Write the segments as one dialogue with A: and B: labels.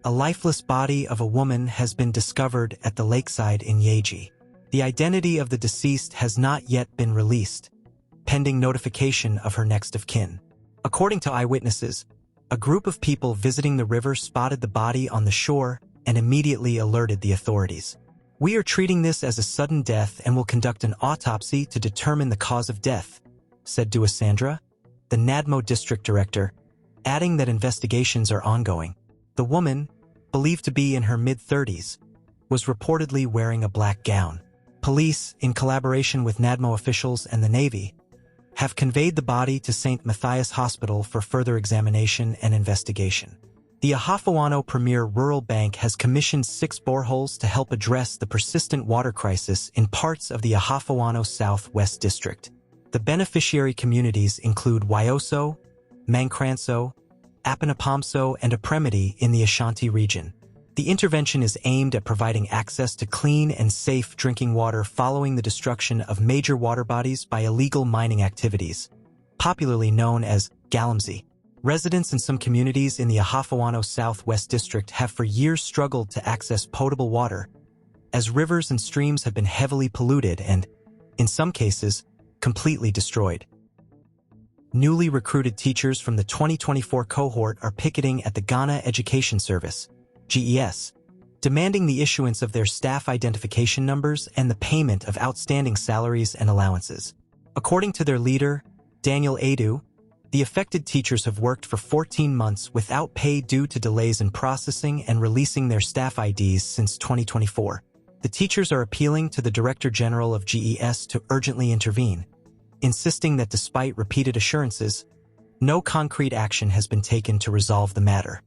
A: A lifeless body of a woman has been discovered at the lakeside in Yeji. The identity of the deceased has not yet been released, pending notification of her next of kin. According to eyewitnesses, a group of people visiting the river spotted the body on the shore and immediately alerted the authorities. "We are treating this as a sudden death and will conduct an autopsy to determine the cause of death," said Duasandra, the Nadmo district director, adding that investigations are ongoing. The woman, believed to be in her mid-30s, was reportedly wearing a black gown. Police, in collaboration with Nadmo officials and the Navy, have conveyed the body to St. Matthias Hospital for further examination and investigation. The Ahafawano Premier Rural Bank has commissioned 6 boreholes to help address the persistent water crisis in parts of the Ahafawano Southwest District. The beneficiary communities include Wyoso, Mancranso, Apanapamso, and Apremity in the Ashanti region. The intervention is aimed at providing access to clean and safe drinking water following the destruction of major water bodies by illegal mining activities, popularly known as galamsey. Residents in some communities in the Ahafawano Southwest District have for years struggled to access potable water, as rivers and streams have been heavily polluted and, in some cases, completely destroyed. Newly recruited teachers from the 2024 cohort are picketing at the Ghana Education Service, GES, demanding the issuance of their staff identification numbers and the payment of outstanding salaries and allowances. According to their leader, Daniel Adu, the affected teachers have worked for 14 months without pay due to delays in processing and releasing their staff IDs since 2024. The teachers are appealing to the Director General of GES to urgently intervene, insisting that despite repeated assurances, no concrete action has been taken to resolve the matter.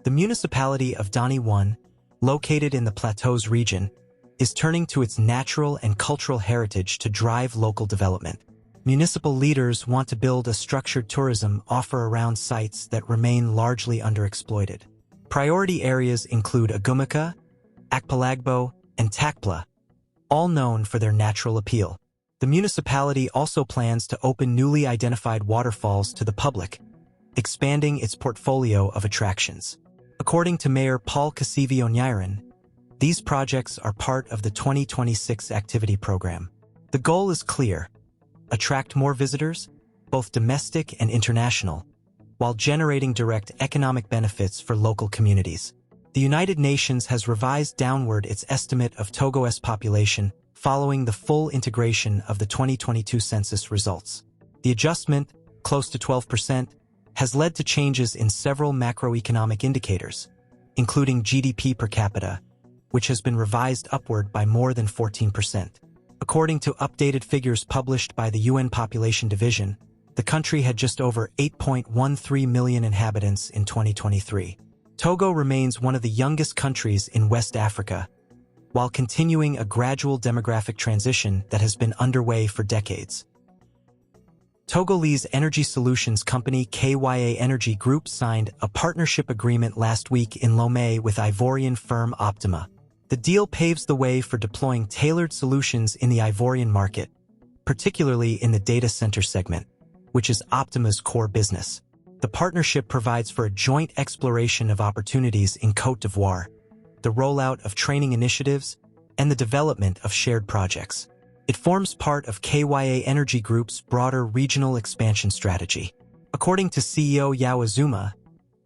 A: The municipality of Dani 1, located in the Plateaus region, is turning to its natural and cultural heritage to drive local development. Municipal leaders want to build a structured tourism offer around sites that remain largely underexploited. Priority areas include Agumaka, Akpalagbo, and Takpla, all known for their natural appeal. The municipality also plans to open newly identified waterfalls to the public, expanding its portfolio of attractions. According to Mayor Paul Kasivio Nyairan, these projects are part of the 2026 activity program. The goal is clear: attract more visitors, both domestic and international, while generating direct economic benefits for local communities. The United Nations has revised downward its estimate of Togo's population following the full integration of the 2022 census results. The adjustment, close to 12%, has led to changes in several macroeconomic indicators, including GDP per capita, which has been revised upward by more than 14%. According to updated figures published by the UN Population Division, the country had just over 8.13 million inhabitants in 2023. Togo remains one of the youngest countries in West Africa, while continuing a gradual demographic transition that has been underway for decades. Togolese energy solutions company KYA Energy Group signed a partnership agreement last week in Lomé with Ivorian firm Optima. The deal paves the way for deploying tailored solutions in the Ivorian market, particularly in the data center segment, which is Optima's core business. The partnership provides for a joint exploration of opportunities in Côte d'Ivoire, the rollout of training initiatives, and the development of shared projects. It forms part of KYA Energy Group's broader regional expansion strategy. According to CEO Yao Azuma,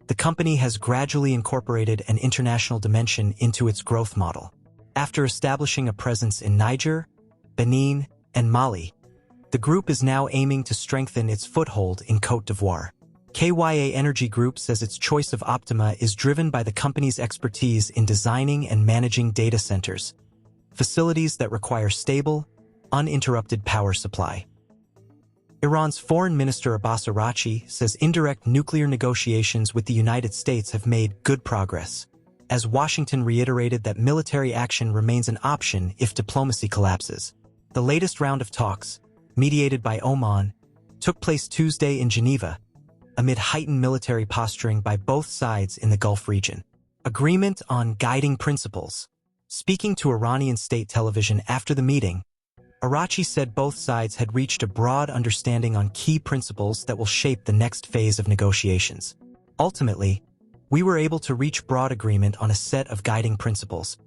A: the company has gradually incorporated an international dimension into its growth model. After establishing a presence in Niger, Benin, and Mali, the group is now aiming to strengthen its foothold in Côte d'Ivoire. KYA Energy Group says its choice of Optima is driven by the company's expertise in designing and managing data centers, facilities that require stable, uninterrupted power supply. Iran's Foreign Minister Abbas Araghchi says indirect nuclear negotiations with the United States have made good progress, as Washington reiterated that military action remains an option if diplomacy collapses. The latest round of talks, mediated by Oman, took place Tuesday in Geneva, amid heightened military posturing by both sides in the Gulf region. Agreement on guiding principles. Speaking to Iranian state television after the meeting, Araghchi said both sides had reached a broad understanding on key principles that will shape the next phase of negotiations. Ultimately, We were able to reach broad agreement on a set of guiding principles,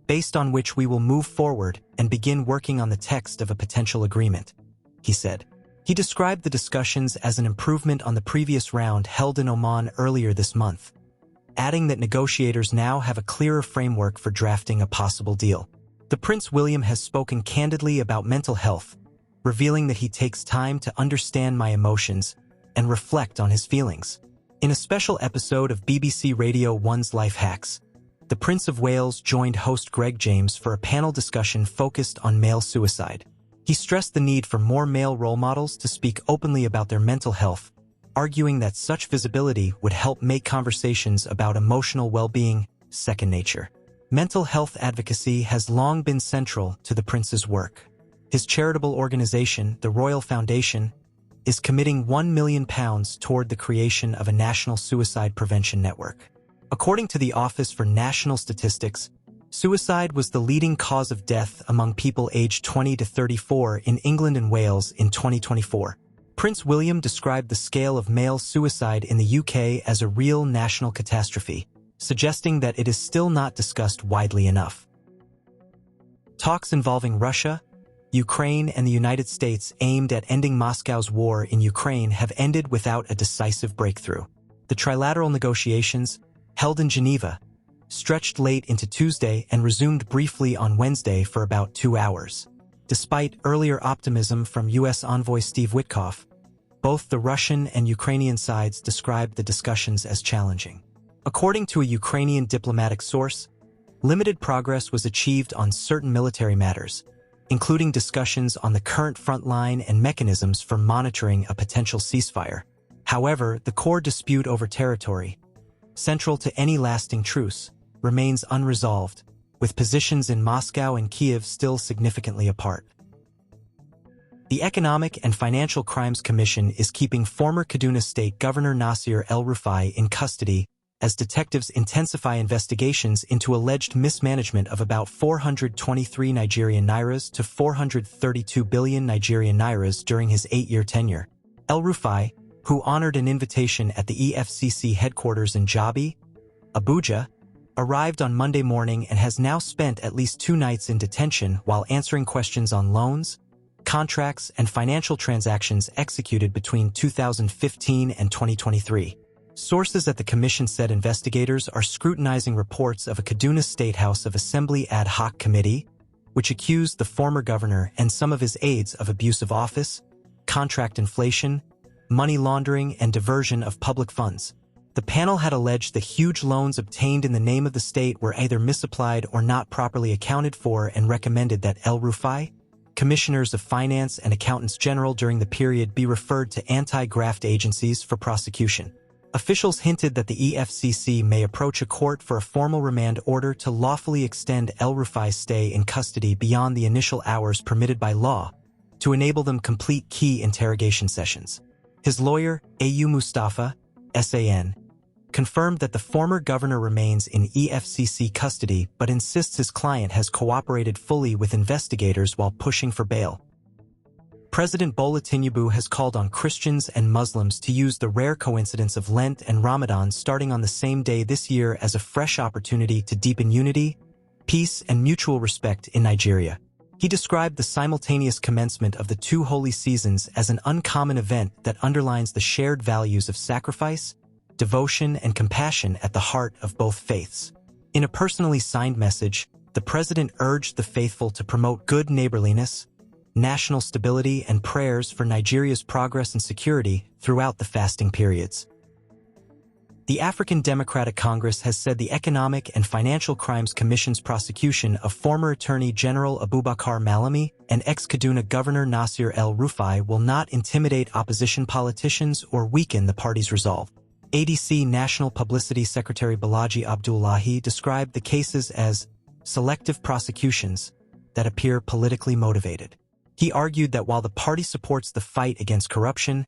A: based on which we will move forward and begin working on the text of a potential agreement," he said. He described the discussions as an improvement on the previous round held in Oman earlier this month, adding that negotiators now have a clearer framework for drafting a possible deal. The Prince William has spoken candidly about mental health, revealing that he takes time to understand my emotions and reflect on his feelings. In a special episode of BBC Radio 1's Life Hacks, the Prince of Wales joined host Greg James for a panel discussion focused on male suicide. He stressed the need for more male role models to speak openly about their mental health, arguing that such visibility would help make conversations about emotional well-being second nature. Mental health advocacy has long been central to the Prince's work. His charitable organization, the Royal Foundation, is committing £1 million toward the creation of a national suicide prevention network. According to the Office for National Statistics, suicide was the leading cause of death among people aged 20 to 34 in England and Wales in 2024. Prince William described the scale of male suicide in the UK as a real national catastrophe, suggesting that it is still not discussed widely enough. Talks involving Russia, Ukraine, and the United States aimed at ending Moscow's war in Ukraine have ended without a decisive breakthrough. The trilateral negotiations, held in Geneva, stretched late into Tuesday and resumed briefly on Wednesday for about 2 hours. Despite earlier optimism from U.S. envoy Steve Witkoff, both the Russian and Ukrainian sides described the discussions as challenging. According to a Ukrainian diplomatic source, limited progress was achieved on certain military matters, including discussions on the current front line and mechanisms for monitoring a potential ceasefire. However, the core dispute over territory, central to any lasting truce, remains unresolved, with positions in Moscow and Kiev still significantly apart. The Economic and Financial Crimes Commission is keeping former Kaduna State Governor Nasir El-Rufai in custody as detectives intensify investigations into alleged mismanagement of about 423 Nigerian nairas to 432 billion Nigerian nairas during his 8-year tenure. El-Rufai, who honored an invitation at the EFCC headquarters in Jabi, Abuja, arrived on Monday morning and has now spent at least 2 nights in detention while answering questions on loans, contracts, and financial transactions executed between 2015 and 2023. Sources at the commission said investigators are scrutinizing reports of a Kaduna State House of Assembly ad hoc committee, which accused the former governor and some of his aides of abuse of office, contract inflation, money laundering, and diversion of public funds. The panel had alleged that huge loans obtained in the name of the state were either misapplied or not properly accounted for and recommended that El-Rufai, commissioners of finance and accountants general during the period be referred to anti-graft agencies for prosecution. Officials hinted that the EFCC may approach a court for a formal remand order to lawfully extend El-Rufai's stay in custody beyond the initial hours permitted by law, to enable them complete key interrogation sessions. His lawyer, A.U. Mustafa, SAN, confirmed that the former governor remains in EFCC custody but insists his client has cooperated fully with investigators while pushing for bail. President Bola Tinubu has called on Christians and Muslims to use the rare coincidence of Lent and Ramadan starting on the same day this year as a fresh opportunity to deepen unity, peace, and mutual respect in Nigeria. He described the simultaneous commencement of the 2 holy seasons as an uncommon event that underlines the shared values of sacrifice, devotion, and compassion at the heart of both faiths. In a personally signed message, the president urged the faithful to promote good neighborliness, national stability, and prayers for Nigeria's progress and security throughout the fasting periods. The African Democratic Congress has said the Economic and Financial Crimes Commission's prosecution of former Attorney General Abubakar Malami and ex-Kaduna Governor Nasir El-Rufai will not intimidate opposition politicians or weaken the party's resolve. ADC National Publicity Secretary Balaji Abdullahi described the cases as selective prosecutions that appear politically motivated. He argued that while the party supports the fight against corruption,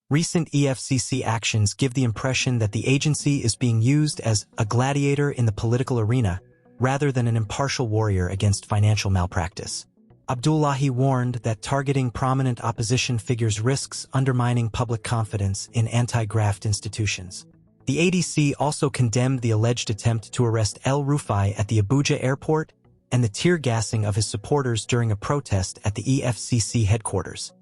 A: recent EFCC actions give the impression that the agency is being used as a gladiator in the political arena rather than an impartial warrior against financial malpractice. Abdullahi warned that targeting prominent opposition figures risks undermining public confidence in anti-graft institutions. The ADC also condemned the alleged attempt to arrest El-Rufai at the Abuja airport and the tear gassing of his supporters during a protest at the EFCC headquarters.